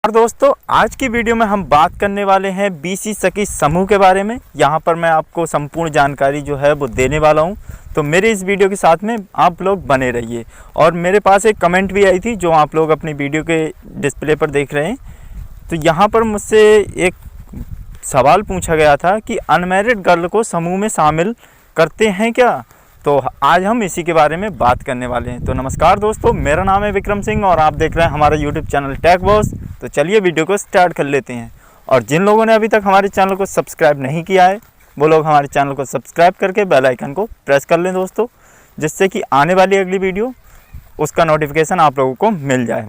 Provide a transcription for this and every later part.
और दोस्तों आज की वीडियो में हम बात करने वाले हैं बीसी सखी समूह के बारे में। यहाँ पर मैं आपको संपूर्ण जानकारी जो है वो देने वाला हूँ, तो मेरे इस वीडियो के साथ में आप लोग बने रहिए। और मेरे पास एक कमेंट भी आई थी जो आप लोग अपनी वीडियो के डिस्प्ले पर देख रहे हैं। तो यहाँ पर मुझसे एक सवाल पूछा गया था कि अनमैरिड गर्ल को समूह में शामिल करते हैं क्या। तो आज हम इसी के बारे में बात करने वाले हैं। तो नमस्कार दोस्तों, मेरा नाम है विक्रम सिंह और आप देख रहे हैं हमारा यूट्यूब चैनल टेक बॉस। तो चलिए वीडियो को स्टार्ट कर लेते हैं। और जिन लोगों ने अभी तक हमारे चैनल को सब्सक्राइब नहीं किया है वो लोग हमारे चैनल को सब्सक्राइब करके बेल आइकन को प्रेस कर लें दोस्तों, जिससे कि आने वाली अगली वीडियो उसका नोटिफिकेशन आप लोगों को मिल जाए।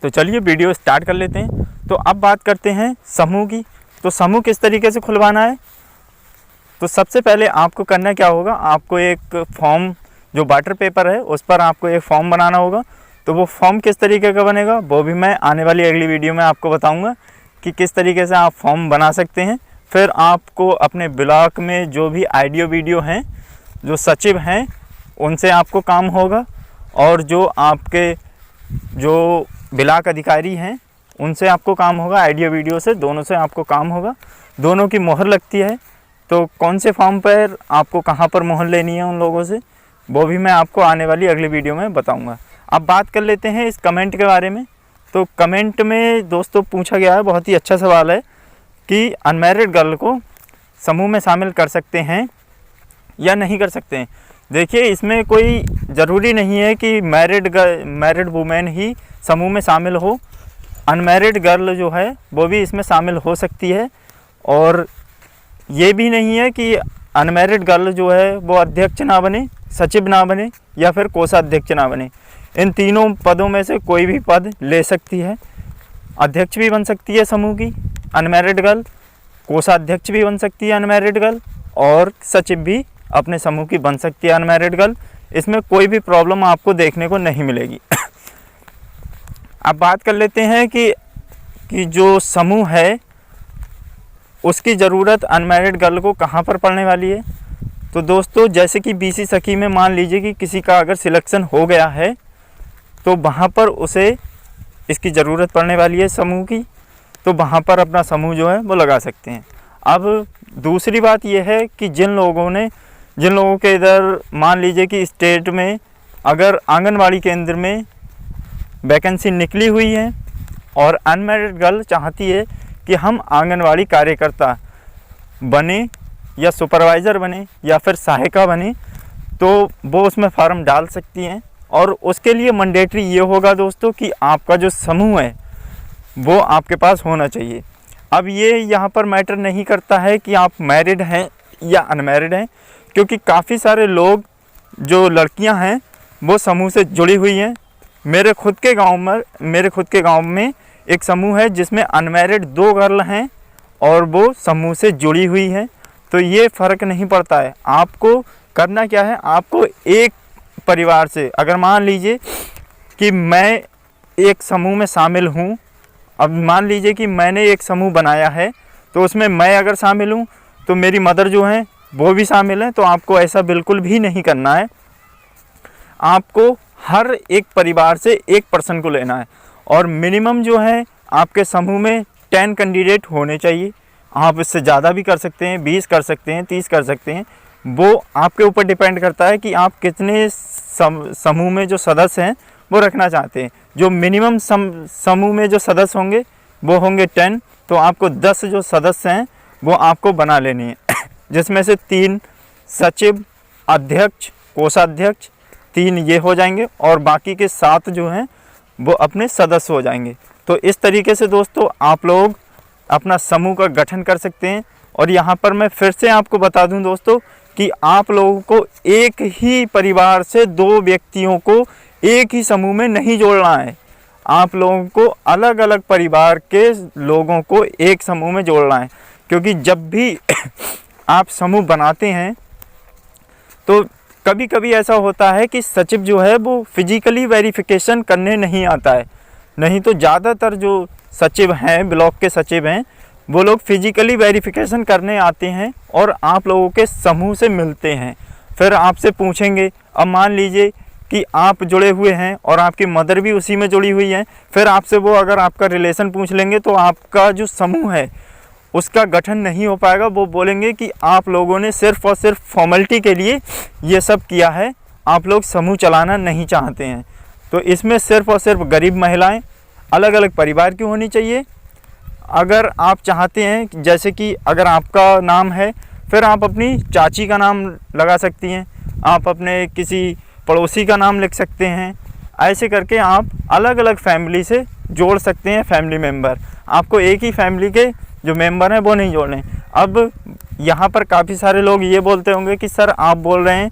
तो चलिए वीडियो स्टार्ट कर लेते हैं। तो अब बात करते हैं समूह की। तो समूह किस तरीके से खुलवाना है। तो सबसे पहले आपको करना क्या होगा, आपको एक फॉर्म जो वाटर पेपर है उस पर आपको एक फॉर्म बनाना होगा। तो वो फॉर्म किस तरीके का बनेगा वो भी मैं आने वाली अगली वीडियो में आपको बताऊंगा कि किस तरीके से आप फॉर्म बना सकते हैं। फिर आपको अपने ब्लॉक में जो भी ऑडियो वीडियो हैं, जो सचिव हैं, उनसे आपको काम होगा। और जो आपके जो ब्लॉक अधिकारी हैं उनसे आपको काम होगा। ऑडियो वीडियो से दोनों से आपको काम होगा। दोनों की मोहर लगती है। तो कौन से फॉर्म पर आपको कहाँ पर मोहर लेनी है उन लोगों से, वो भी मैं आपको आने वाली अगली वीडियो में बताऊंगा। अब बात कर लेते हैं इस कमेंट के बारे में। तो कमेंट में दोस्तों पूछा गया है, बहुत ही अच्छा सवाल है कि अनमैरिड गर्ल को समूह में शामिल कर सकते हैं या नहीं कर सकते हैं। देखिए, इसमें कोई ज़रूरी नहीं है कि मैरिड वुमेन ही समूह में शामिल हो। अनमैरिड गर्ल जो है वो भी इसमें शामिल हो सकती है। और ये भी नहीं है कि अनमैरिड गर्ल जो है वो अध्यक्ष ना बने, सचिव ना बने या फिर कोषाध्यक्ष ना बने। इन तीनों पदों में से कोई भी पद ले सकती है। अध्यक्ष भी बन सकती है समूह की अनमैरिड गर्ल, कोषाध्यक्ष भी बन सकती है अनमैरिड गर्ल, और सचिव भी अपने समूह की बन सकती है अनमैरिड गर्ल। इसमें कोई भी प्रॉब्लम आपको देखने को नहीं मिलेगी। अब बात कर लेते हैं कि जो समूह है उसकी ज़रूरत अनमैरिड गर्ल को कहाँ पर पड़ने वाली है। तो दोस्तों, जैसे कि बीसी सखी में मान लीजिए कि किसी का अगर सिलेक्शन हो गया है तो वहाँ पर उसे इसकी ज़रूरत पड़ने वाली है समूह की। तो वहाँ पर अपना समूह जो है वो लगा सकते हैं। अब दूसरी बात यह है कि जिन लोगों के इधर मान लीजिए कि स्टेट में अगर आंगनवाड़ी केंद्र में वैकेंसी निकली हुई है और अनमैरिड गर्ल चाहती है कि हम आंगनवाड़ी कार्यकर्ता बने या सुपरवाइज़र बने या फिर सहायिका बने, तो वो उसमें फॉर्म डाल सकती हैं। और उसके लिए मैंडेटरी ये होगा दोस्तों कि आपका जो समूह है वो आपके पास होना चाहिए। अब ये यहाँ पर मैटर नहीं करता है कि आप मैरिड हैं या अनमैरिड हैं, क्योंकि काफ़ी सारे लोग जो लड़कियाँ हैं वो समूह से जुड़ी हुई हैं। मेरे खुद के गांव में एक समूह है जिसमें अनमैरिड 2 गर्ल हैं और वो समूह से जुड़ी हुई हैं। तो ये फ़र्क नहीं पड़ता है। आपको करना क्या है, आपको एक परिवार से, अगर मान लीजिए कि मैं एक समूह में शामिल हूँ, अब मान लीजिए कि मैंने एक समूह बनाया है तो उसमें मैं अगर शामिल हूँ तो मेरी मदर जो हैं वो भी शामिल हैं। तो आपको ऐसा बिल्कुल भी नहीं करना है। आपको हर एक परिवार से एक पर्सन को लेना है। और मिनिमम जो है आपके समूह में 10 कैंडिडेट होने चाहिए। आप इससे ज़्यादा भी कर सकते हैं, 20 कर सकते हैं, 30 कर सकते हैं। वो आपके ऊपर डिपेंड करता है कि आप कितने समूह में जो सदस्य हैं वो रखना चाहते हैं। जो मिनिमम समूह में जो सदस्य होंगे वो होंगे 10। तो आपको 10 जो सदस्य हैं वो आपको बना लेनी है, जिसमें से 3 सचिव, अध्यक्ष, कोषाध्यक्ष, 3 ये हो जाएंगे और बाकी के 7 जो हैं वो अपने सदस्य हो जाएंगे। तो इस तरीके से दोस्तों आप लोग अपना समूह का गठन कर सकते हैं। और यहाँ पर मैं फिर से आपको बता दूं दोस्तों कि आप लोगों को एक ही परिवार से 2 व्यक्तियों को एक ही समूह में नहीं जोड़ना है। आप लोगों को अलग अलग परिवार के लोगों को एक समूह में जोड़ना है। क्योंकि जब भी आप समूह बनाते हैं तो कभी कभी ऐसा होता है कि सचिव जो है वो फिजिकली वेरिफिकेशन करने नहीं आता है। नहीं तो ज़्यादातर जो सचिव हैं, ब्लॉक के सचिव हैं, वो लोग फिजिकली वेरिफिकेशन करने आते हैं और आप लोगों के समूह से मिलते हैं। फिर आपसे पूछेंगे, अब मान लीजिए कि आप जुड़े हुए हैं और आपकी मदर भी उसी में जुड़ी हुई है, फिर आपसे वो अगर आपका रिलेशन पूछ लेंगे तो आपका जो समूह है उसका गठन नहीं हो पाएगा। वो बोलेंगे कि आप लोगों ने सिर्फ़ और सिर्फ फॉर्मेलिटी के लिए ये सब किया है, आप लोग समूह चलाना नहीं चाहते हैं। तो इसमें सिर्फ़ और सिर्फ गरीब महिलाएं अलग अलग परिवार की होनी चाहिए। अगर आप चाहते हैं, जैसे कि अगर आपका नाम है, फिर आप अपनी चाची का नाम लगा सकती हैं, आप अपने किसी पड़ोसी का नाम लिख सकते हैं। ऐसे करके आप अलग अलग फैमिली से जोड़ सकते हैं फैमिली मेम्बर। आपको एक ही फैमिली के जो मेंबर हैं वो नहीं जोड़ने। अब यहाँ पर काफ़ी सारे लोग ये बोलते होंगे कि सर आप बोल रहे हैं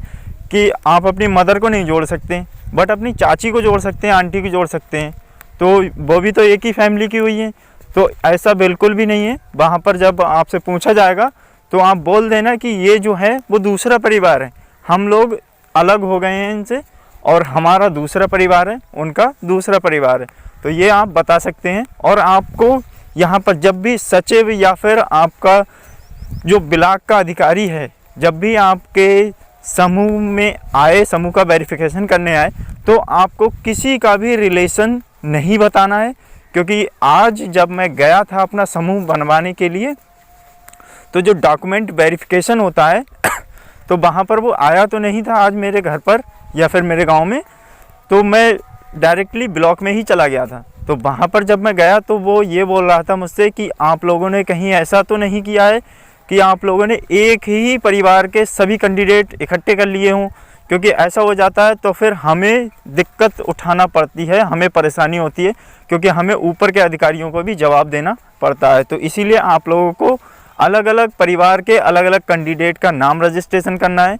कि आप अपनी मदर को नहीं जोड़ सकते, बट अपनी चाची को जोड़ सकते हैं, आंटी को जोड़ सकते हैं, तो वो भी तो एक ही फैमिली की हुई है। तो ऐसा बिल्कुल भी नहीं है। वहाँ पर जब आपसे पूछा जाएगा तो आप बोल देना कि ये जो है वो दूसरा परिवार है, हम लोग अलग हो गए हैं इनसे और हमारा दूसरा परिवार है, उनका दूसरा परिवार है। तो ये आप बता सकते हैं। और आपको यहाँ पर जब भी सचिव या फिर आपका जो ब्लॉक का अधिकारी है, जब भी आपके समूह में आए, समूह का वेरिफिकेशन करने आए, तो आपको किसी का भी रिलेशन नहीं बताना है। क्योंकि आज जब मैं गया था अपना समूह बनवाने के लिए, तो जो डॉक्यूमेंट वेरिफिकेशन होता है तो वहाँ पर वो आया तो नहीं था आज मेरे घर पर या फिर मेरे गांव में, तो मैं डायरेक्टली ब्लॉक में ही चला गया था। तो वहाँ पर जब मैं गया तो वो ये बोल रहा था मुझसे कि आप लोगों ने कहीं ऐसा तो नहीं किया है कि आप लोगों ने एक ही परिवार के सभी कैंडिडेट इकट्ठे कर लिए हों, क्योंकि ऐसा हो जाता है तो फिर हमें दिक्कत उठाना पड़ती है, हमें परेशानी होती है, क्योंकि हमें ऊपर के अधिकारियों को भी जवाब देना पड़ता है। तो इसीलिए आप लोगों को अलग अलग परिवार के अलग अलग कैंडिडेट का नाम रजिस्ट्रेशन करना है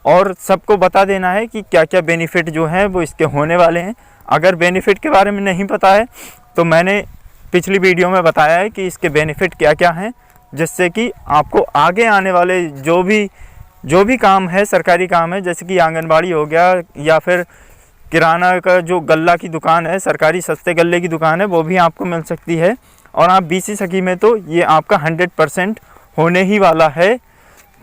और सबको बता देना है कि क्या क्या बेनिफिट जो हैं वो इसके होने वाले हैं। अगर बेनिफिट के बारे में नहीं पता है तो मैंने पिछली वीडियो में बताया है कि इसके बेनिफिट क्या क्या हैं, जिससे कि आपको आगे आने वाले जो भी काम है, सरकारी काम है, जैसे कि आंगनबाड़ी हो गया या फिर किराना का जो गल्ला की दुकान है, सरकारी सस्ते गल्ले की दुकान है, वो भी आपको मिल सकती है। और आप बीसी सखी में तो ये आपका 100% होने ही वाला है।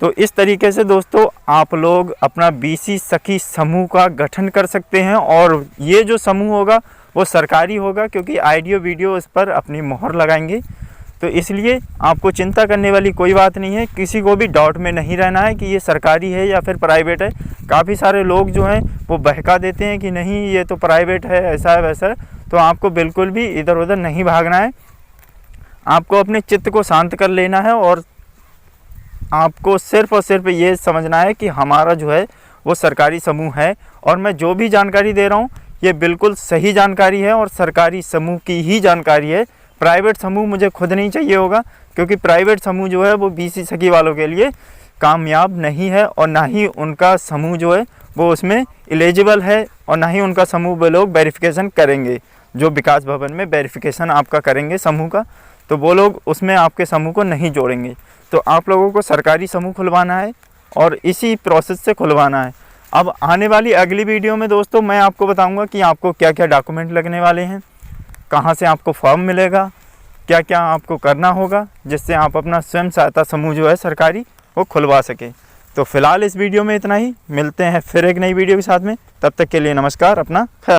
तो इस तरीके से दोस्तों आप लोग अपना बीसी सखी समूह का गठन कर सकते हैं और ये जो समूह होगा वो सरकारी होगा, क्योंकि आइडियो वीडियो इस पर अपनी मोहर लगाएंगे। तो इसलिए आपको चिंता करने वाली कोई बात नहीं है, किसी को भी डाउट में नहीं रहना है कि ये सरकारी है या फिर प्राइवेट है। काफ़ी सारे लोग जो हैं वो बहका देते हैं कि नहीं ये तो प्राइवेट है, ऐसा है वैसा है। तो आपको बिल्कुल भी इधर उधर नहीं भागना है, आपको अपने चित्त को शांत कर लेना है और आपको सिर्फ़ और सिर्फ ये समझना है कि हमारा जो है वो सरकारी समूह है और मैं जो भी जानकारी दे रहा हूँ ये बिल्कुल सही जानकारी है और सरकारी समूह की ही जानकारी है। प्राइवेट समूह मुझे खुद नहीं चाहिए होगा, क्योंकि प्राइवेट समूह जो है वो बीसी सखी वालों के लिए कामयाब नहीं है और ना ही उनका समूह जो है वो उसमें एलिजिबल है और ना ही उनका समूह वो लोग वेरिफिकेशन करेंगे। जो विकास भवन में वेरिफिकेशन आपका करेंगे समूह का, तो वो लोग उसमें आपके समूह को नहीं जोड़ेंगे। तो आप लोगों को सरकारी समूह खुलवाना है और इसी प्रोसेस से खुलवाना है। अब आने वाली अगली वीडियो में दोस्तों मैं आपको बताऊंगा कि आपको क्या क्या डॉक्यूमेंट लगने वाले हैं, कहाँ से आपको फॉर्म मिलेगा, क्या क्या आपको करना होगा, जिससे आप अपना स्वयं सहायता समूह जो है सरकारी वो खुलवा सके। तो फिलहाल इस वीडियो में इतना ही, मिलते हैं फिर एक नई वीडियो के साथ में। तब तक के लिए नमस्कार, अपना ख्याल।